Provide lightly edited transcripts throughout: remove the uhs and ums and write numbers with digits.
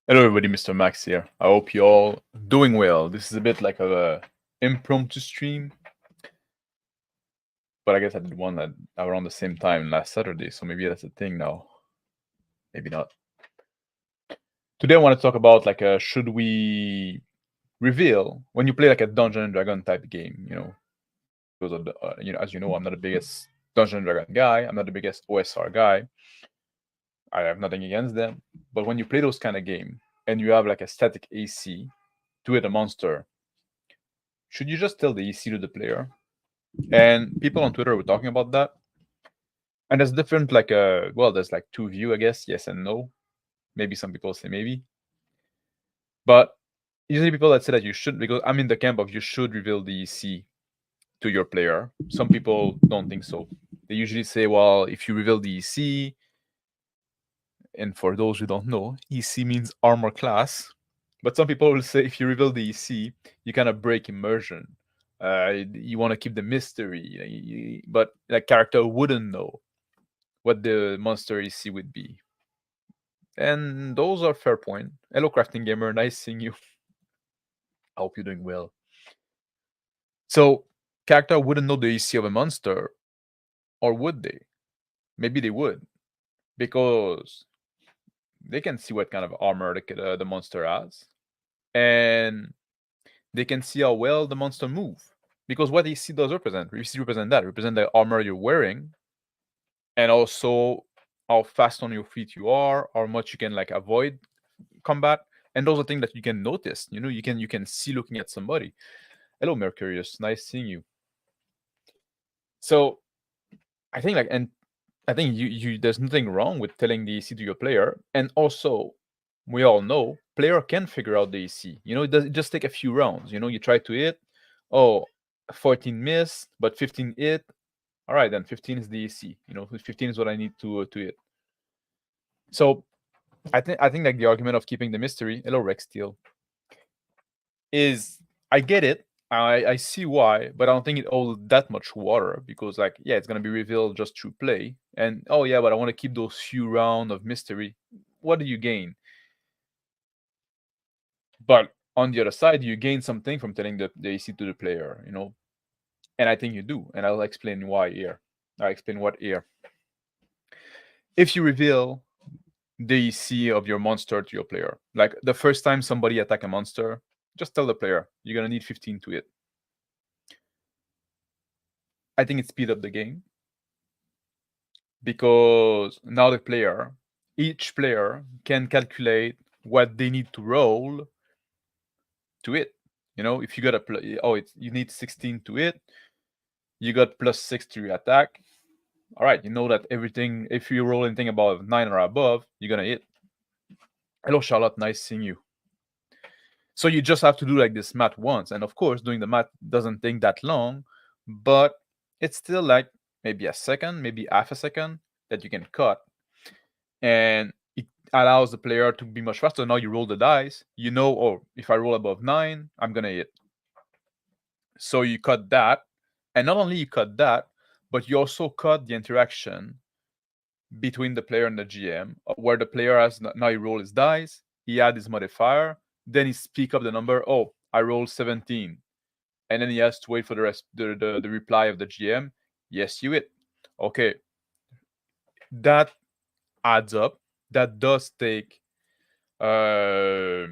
Hello, everybody. Mr. Max here. I hope you all doing well. This is a bit like a impromptu stream, but I guess I did one at around the same time last Saturday, so maybe that's a thing now. Maybe not. Today, I want to talk about should we reveal when you play like a Dungeon and Dragon type game? Because of as you know, I'm not the biggest Dungeon and Dragon guy. I'm not the biggest OSR guy. I have nothing against them, but when you play those kind of game and you have like a static AC to hit a monster, should you just tell the EC to the player? And people on Twitter were talking about that. And there's different there's like two view, I guess, yes and no. Maybe some people say maybe. But usually people that say that you should, because I'm in the camp of you should reveal the EC to your player. Some people don't think so. They usually say, well, if you reveal the EC, and for those who don't know, EC means armor class. But some people will say if you reveal the EC, you kind of break immersion. You want to keep the mystery, but that character wouldn't know what the monster EC would be. And those are fair point. Hello, Crafting Gamer. Nice seeing you. I hope you're doing well. So, character wouldn't know the EC of a monster, or would they? Maybe they would, because they can see what kind of armor the monster has, and they can see how well the monster move. Because what EC does represent, EC represent the armor you're wearing, and also how fast on your feet you are, how much you can like avoid combat, and those are things that you can notice. You can see looking at somebody. Hello, Mercurius. Nice seeing you. So I think you there's nothing wrong with telling the EC to your player, and also we all know player can figure out the EC. It just take a few rounds. You try to hit, 14 miss, but 15 hit. All right, then 15 is the EC. 15 is what I need to hit. So I think like the argument of keeping the mystery, hello Rex Steel, is I get it. I see why, but I don't think it holds that much water because it's gonna be revealed just through play. And but I want to keep those few rounds of mystery. What do you gain? But on the other side, you gain something from telling the AC to the player, And I think you do, and I'll explain why here. I'll explain what here. If you reveal the EC of your monster to your player, like the first time somebody attack a monster, just tell the player you're gonna need 15 to hit. I think it speed up the game because now each player can calculate what they need to roll to hit. If you got you need 16 to hit, you got +6 to your attack. All right, you know that everything. If you roll anything above 9 or above, you're gonna hit. Hello, Charlotte. Nice seeing you. So you just have to do like this math once, and of course, doing the math doesn't take that long, but it's still like maybe a second, maybe half a second that you can cut, and it allows the player to be much faster. Now you roll the dice, if I roll above 9, I'm gonna hit. So you cut that, and not only you cut that, but you also cut the interaction between the player and the GM, where the player has now he roll his dice, he add his modifier, then he speak up the number. Oh, I rolled 17, and then he has to wait for the reply of the GM. Yes, you hit. Okay, that adds up. That does take a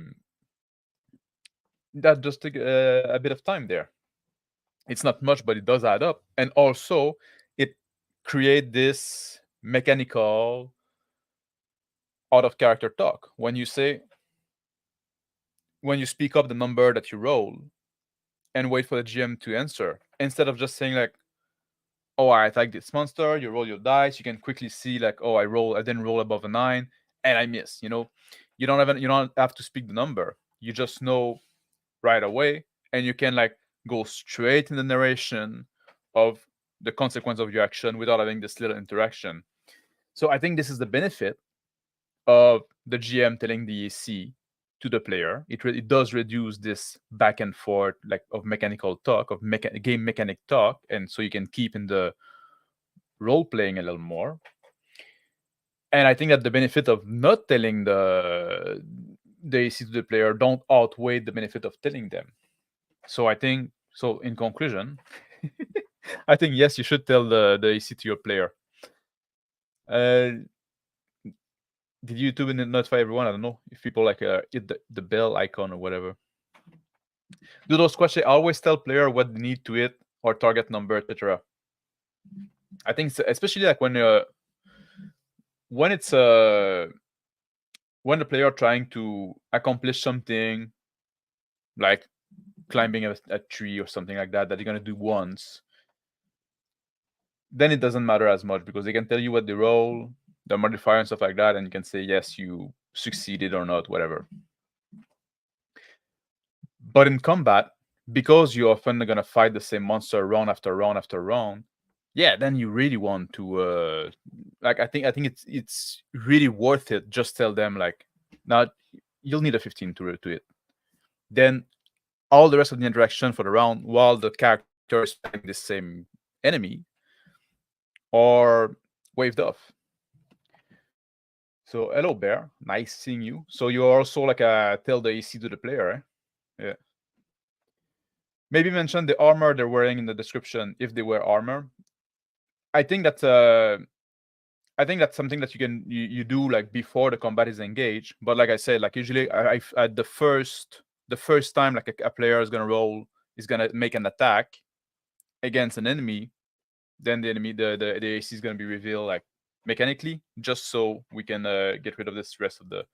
bit of time there. It's not much, but it does add up, and also it create this mechanical out of character talk when you speak up the number that you roll and wait for the GM to answer, instead of just saying like, oh, I attack this monster, you roll your dice, you can quickly see like, oh, I didn't roll above a 9 and I miss. You don't have to speak the number. You just know right away, and you can like go straight in the narration of the consequence of your action without having this little interaction. So I think this is the benefit of the GM telling the EC to the player. It does reduce this back and forth of mechanical talk, of game mechanic talk, and so you can keep in the role playing a little more. And I think that the benefit of not telling the AC to the player don't outweigh the benefit of telling them. So I think so. In conclusion, I think yes, you should tell the AC to your player. Did YouTube notify everyone? I don't know if people like hit the bell icon or whatever. Do those questions always tell player what they need to hit or target number, etc.? I think especially like when it's when the player trying to accomplish something like climbing a tree or something like that they're gonna do once, then it doesn't matter as much because they can tell you what they roll, the modifier and stuff like that, and you can say yes, you succeeded or not, whatever. But in combat, because you're often gonna fight the same monster round after round after round, yeah, then you really want to like I think it's really worth it. Just tell them like, now you'll need a 15 to it. Then all the rest of the interaction for the round while the character is fighting the same enemy are waved off. So hello Bear, nice seeing you. So you're also like a tell the AC to the player, eh? Yeah. Maybe mention the armor they're wearing in the description if they wear armor. I think that's something that you do like before the combat is engaged. But like I said, like usually I at the first time like a player is gonna make an attack against an enemy, then the enemy the AC is gonna be revealed like mechanically, just so we can get rid of this rest of the.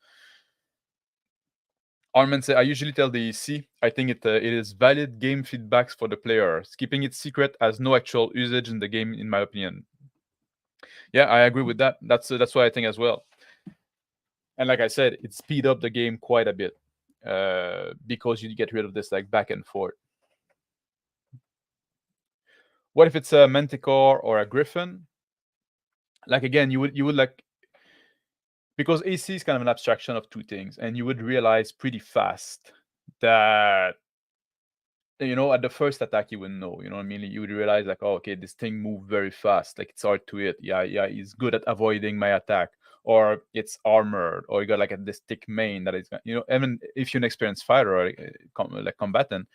Armin said, I usually tell the EC, I think it is valid game feedbacks for the players. Keeping it secret has no actual usage in the game, in my opinion. Yeah, I agree with that. That's what I think as well. And like I said, it speed up the game quite a bit because you get rid of this like back and forth. What if it's a Manticore or a Griffin? Like again, you would like, because AC is kind of an abstraction of two things, and you would realize pretty fast that at the first attack you wouldn't know. You know what I mean? You would realize like, oh, okay, this thing moved very fast. Like it's hard to hit. Yeah, he's good at avoiding my attack, or it's armored, or you got like this thick main that is, even if you're an experienced fighter or like combatant,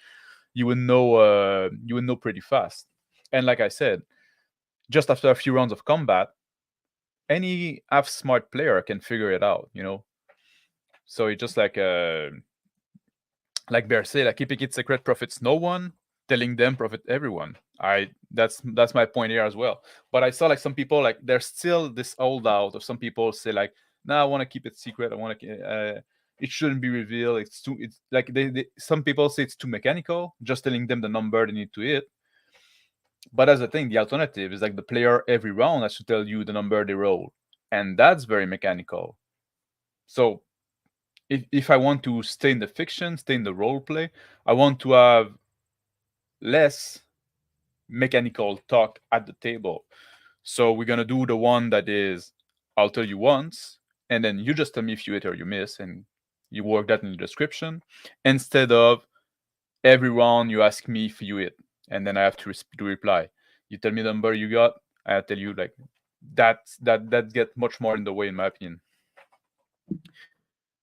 you would know pretty fast. And like I said, just after a few rounds of combat, any half smart player can figure it out. So it's just like Bear said, like keeping it secret profits no one, telling them profit everyone. That's my point here as well. But I saw like some people like there's still this holdout of some people say like, no, I want to keep it secret. I want to. It shouldn't be revealed. It's like some people say it's too mechanical. Just telling them the number they need to hit. But as a thing, the alternative is like the player every round has to tell you the number they roll, and that's very mechanical. So if I want to stay in the fiction, stay in the role play, I want to have less mechanical talk at the table. So we're gonna do the one that is, I'll tell you once, and then you just tell me if you hit or you miss, and you work that in the description, instead of every round you ask me if you hit, and then I have to reply. You tell me the number you got, I tell you, like that gets much more in the way, in my opinion.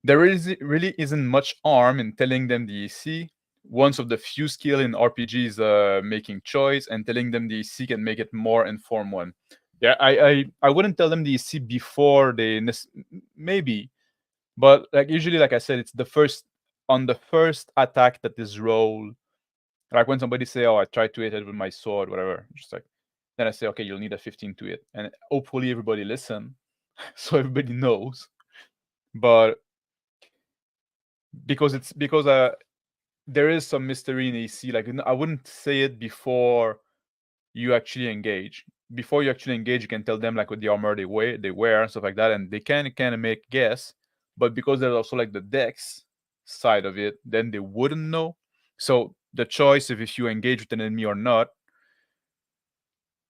There really isn't much harm in telling them the EC. One of the few skill in RPGs making choice, and telling them the EC can make it more informed one. Yeah, I wouldn't tell them the EC before they maybe, but like usually, like I said, it's the first attack that is rolled. Like when somebody say, "Oh, I tried to hit it with my sword," whatever, just like then I say, "Okay, you'll need a 15 to hit," and hopefully everybody listen, so everybody knows. But because there is some mystery in AC. Like I wouldn't say it before you actually engage. Before you actually engage, you can tell them like what the armor they wear and stuff like that, and they can kind of make guess. But because there's also like the dex side of it, then they wouldn't know. So the choice of if you engage with an enemy or not,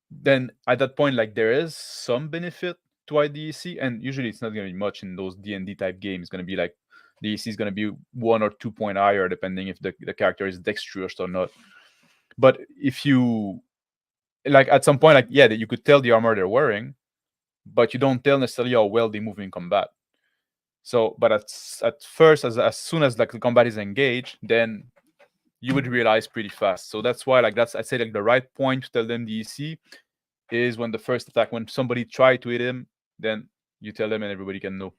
then at that point, like there is some benefit to IDEC, and usually it's not going to be much in those D&D type games. It's going to be like the EC is going to be 1 or 2 point higher depending if the character is dexterous or not. But if you like at some point, like that you could tell the armor they're wearing, but you don't tell necessarily how well they move in combat. So, but at first, as soon as like the combat is engaged, then you would realize pretty fast. So that's why like I say like the right point to tell them the EC is when the first attack, when somebody try to hit him, then you tell them and everybody can know.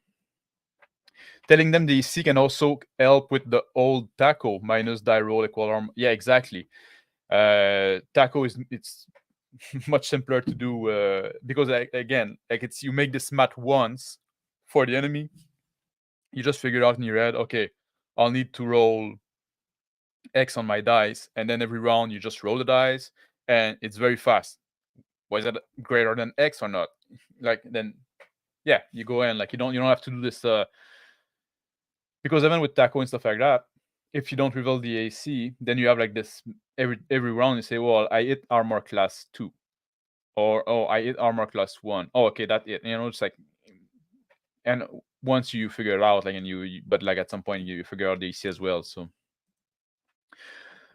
Telling them the EC can also help with the old taco minus die roll equal arm. Yeah, exactly. Taco it's much simpler to do because again, like it's you make this mat once for the enemy. You just figure out in your head, okay, I'll need to roll X on my dice, and then every round you just roll the dice, and it's very fast. Was that greater than X or not? Like then, yeah, you go in. Like you don't have to do this because even with taco and stuff like that, if you don't reveal the AC, then you have like this every round. You say, well, I hit armor class 2, or oh, I hit armor class 1. Oh, okay, that's it. You know, it's like, and once you figure it out, like, and but like at some point you figure out the AC as well. So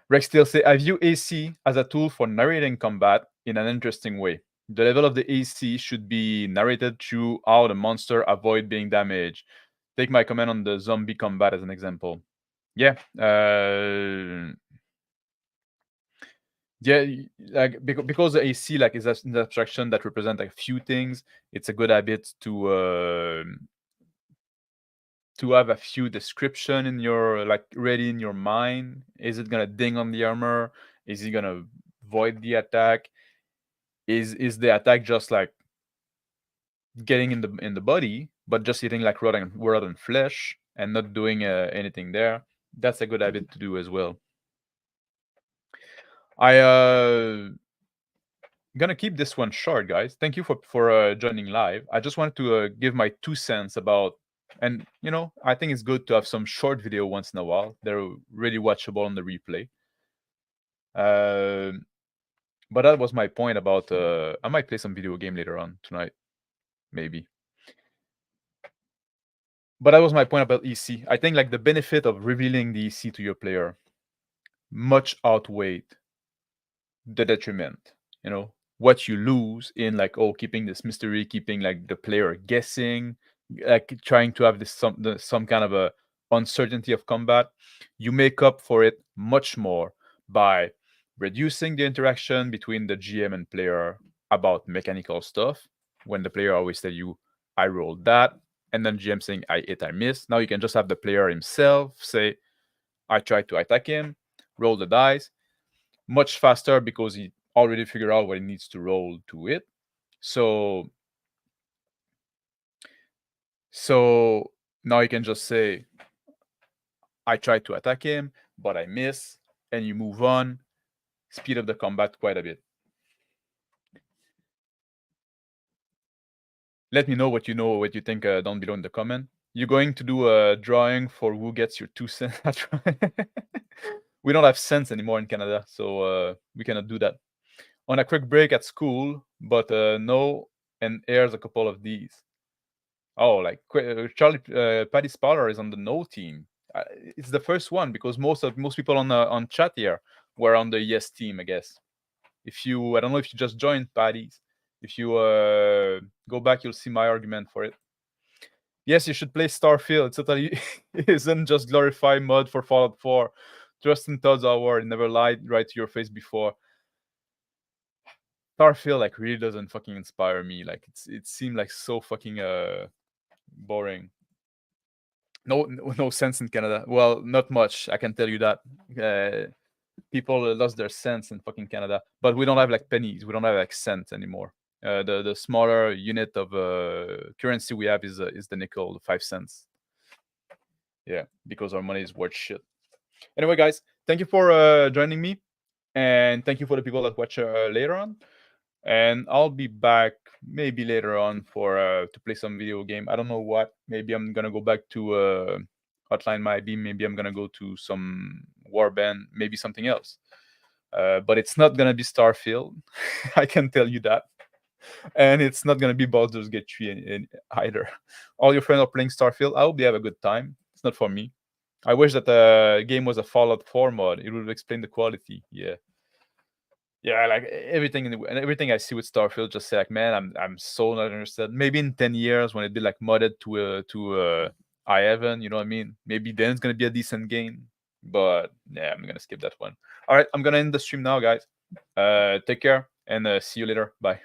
Rex still say, I view AC as a tool for narrating combat in an interesting way. The level of the AC should be narrated through how the monster avoid being damaged. Take my comment on the zombie combat as an example. Yeah. Yeah, like because the AC like is an abstraction that represents like a few things. It's a good habit to have a few description in your like ready in your mind. Is it gonna ding on the armor? Is he gonna void the attack? Is the attack just like getting in the body, but just eating like rotten flesh and not doing anything there? That's a good habit to do as well. I gonna keep this one short, guys. Thank you for joining live. I just wanted to give my 2 cents about, and I think it's good to have some short video once in a while. They're really watchable on the replay. But that was my point about. I might play some video game later on tonight, maybe. But that was my point about EC. I think like the benefit of revealing the EC to your player much outweighed the detriment. What you lose in like keeping this mystery, keeping like the player guessing, like trying to have this some kind of a uncertainty of combat. You make up for it much more by reducing the interaction between the GM and player about mechanical stuff. When the player always tell you, I rolled that, and then GM saying, I hit, I missed. Now you can just have the player himself say, I tried to attack him, roll the dice, much faster because he already figured out what he needs to roll to it. So now you can just say, I tried to attack him, but I miss, and you move on, speed up the combat quite a bit. Let me know what you think down below in the comment. You're going to do a drawing for who gets your 2 cents. We don't have cents anymore in Canada, so we cannot do that. On a quick break at school, but no, and airs a couple of these. Oh, like Charlie Paddy Spaller is on the no team. It's the first one because most people on chat here were on the yes team, I guess. I don't know if you just joined Paddy's. If you go back, you'll see my argument for it. Yes, you should play Starfield. It totally isn't just glorified mod for Fallout 4. Trust in Todd's hour. It never lied right to your face before. Starfield like really doesn't fucking inspire me. Like it seemed like so fucking boring. No sense in Canada. Well, not much. I can tell you that. People lost their cents in fucking Canada, but we don't have like pennies. We don't have like cents anymore. The smaller unit of currency we have is the nickel, the 5 cents. Yeah, because our money is worth shit. Anyway, guys, thank you for joining me, and thank you for the people that watch later on. And I'll be back maybe later on for to play some video game. I don't know what. Maybe I'm gonna go back to Hotline Miami. Maybe I'm gonna go to some Warband. Maybe something else. But it's not gonna be Starfield. I can tell you that. And it's not gonna be Baldur's Gate 3 either. All your friends are playing Starfield. I hope they have a good time. It's not for me. I wish that the game was a Fallout 4 mod. It would explain the quality. Yeah, like everything I see with Starfield, just say like, man, I'm so not interested. Maybe in 10 years when it be like modded to I haven't, you know what I mean? Maybe then it's gonna be a decent game, but yeah, I'm gonna skip that one. All right, I'm gonna end the stream now, guys. Take care and see you later. Bye.